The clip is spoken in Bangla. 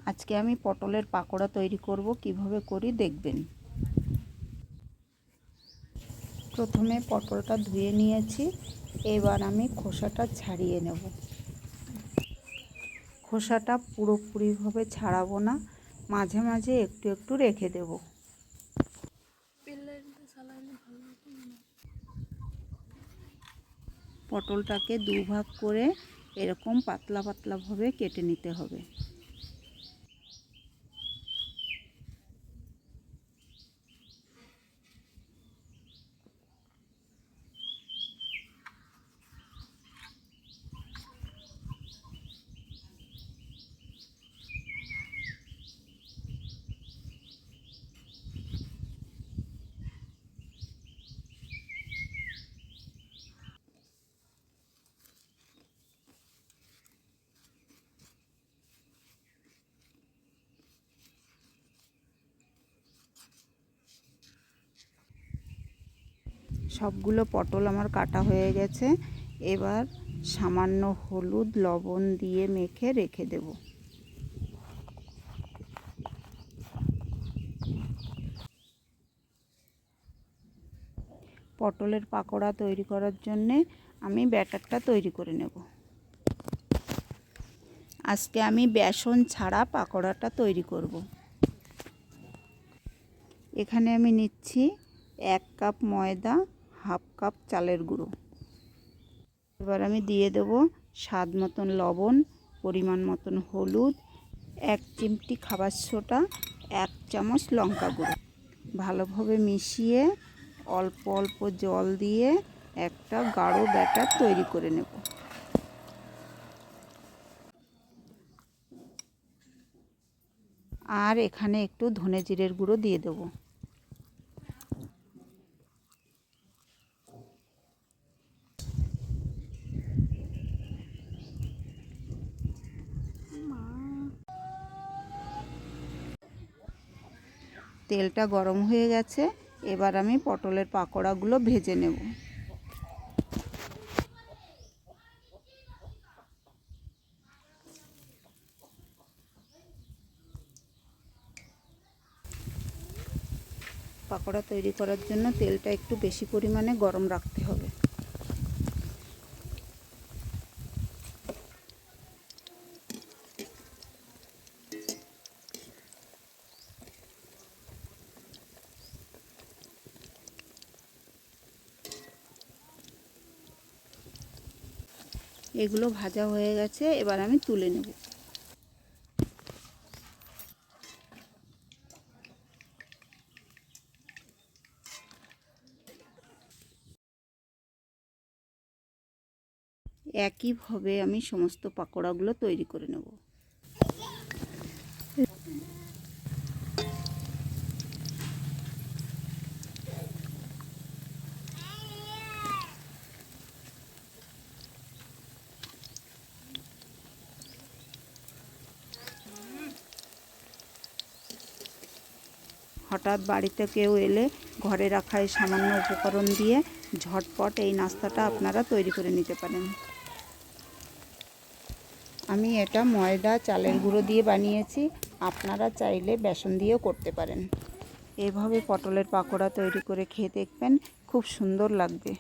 আজকে আমি পটলের পাকোড়া তৈরি করব, কিভাবে করি দেখবেন। প্রথমে পটলটা ধুয়ে নিয়েছি, এবার আমি খোসাটা ছাড়িয়ে নেব। খোসাটা পুরোপুরিভাবে ছাড়াবো না, মাঝে মাঝে একটু একটু রেখে দেব। পটলটাকে দুভাগ করে এরকম পাতলা পাতলাভাবে কেটে নিতে হবে। সবগুলো পটল আমার কাটা হয়ে গেছে। এবার সামান্য হলুদ লবণ দিয়ে মেখে রেখে দেব। পটলের পাকোড়া তৈরি করার জন্যে আমি ব্যাটারটা তৈরি করে নেব। আজকে আমি বেসন ছাড়া পাকোড়াটা তৈরি করব। এখানে আমি নিচ্ছি 1 কাপ ময়দা, হাফ কাপ চালের গুঁড়ো। এবার আমি দিয়ে দেব স্বাদ মতন লবণ, পরিমাণ মতন হলুদ, 1 চিমটি খাবার সোডা, 1 চামচ লঙ্কা গুঁড়ো। ভালোভাবে মিশিয়ে অল্প অল্প জল দিয়ে একটা গাঢ় ব্যাটার তৈরি করে নেব। আর এখানে একটু ধনে জিরের গুঁড়ো দিয়ে দেব। তেলটা গরম হয়ে গেছে, এবার আমি পটলের পাকোড়াগুলো ভেজে নেব। পাকোড়া তৈরি করার জন্য তেলটা একটু বেশি পরিমাণে গরম রাখতে হবে। এগুলো ভাজা হয়ে গেছে, এবার আমি তুলে নেব। একইভাবে আমি সমস্ত পাকোড়াগুলো তৈরি করে নেব। হঠাৎ বাড়িতে কেউ এলে ঘরে রাখা এই সামান্য উপকরণ দিয়ে ঝটপট এই নাস্তাটা আপনারা তৈরি করে নিতে পারেন। আমি এটা ময়দা চালের গুঁড়ো দিয়ে বানিয়েছি, আপনারা চাইলে বেসন দিয়েও করতে পারেন। এভাবে পটলের পাকোড়া তৈরি করে খেয়ে দেখবেন, খুব সুন্দর লাগবে।